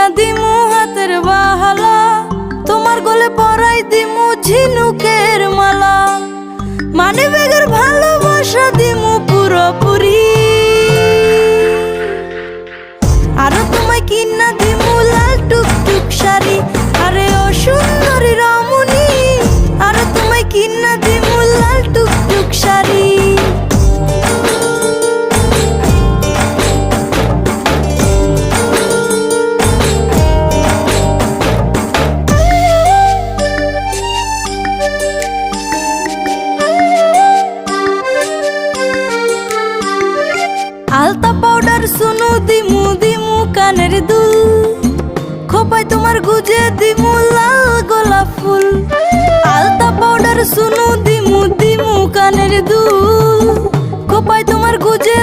কিনা দিমু হাতের বাহালা, তোমার গলে পরাই দিমু ঝিনুকের মালা, মানে বেগের ভালোবাসা দিমু পুরোপুরি। আরো তোমায় কিনা দিমু লাল টুকটুক শাড়ি, আরে ও সুন্দরী রমণী, আরো তোমায় কিনা দিমু লাল টুকটুক শাড়ি। আলতা পাউডার সুনু দিমু দিমু কানের দুল, খোপায় তোমার গুজে দিমু লাল গোলাপ ফুল। আলতা পাউডার সুনু দিমু দিমু কানের দুল, খোপায় তোমার গুজে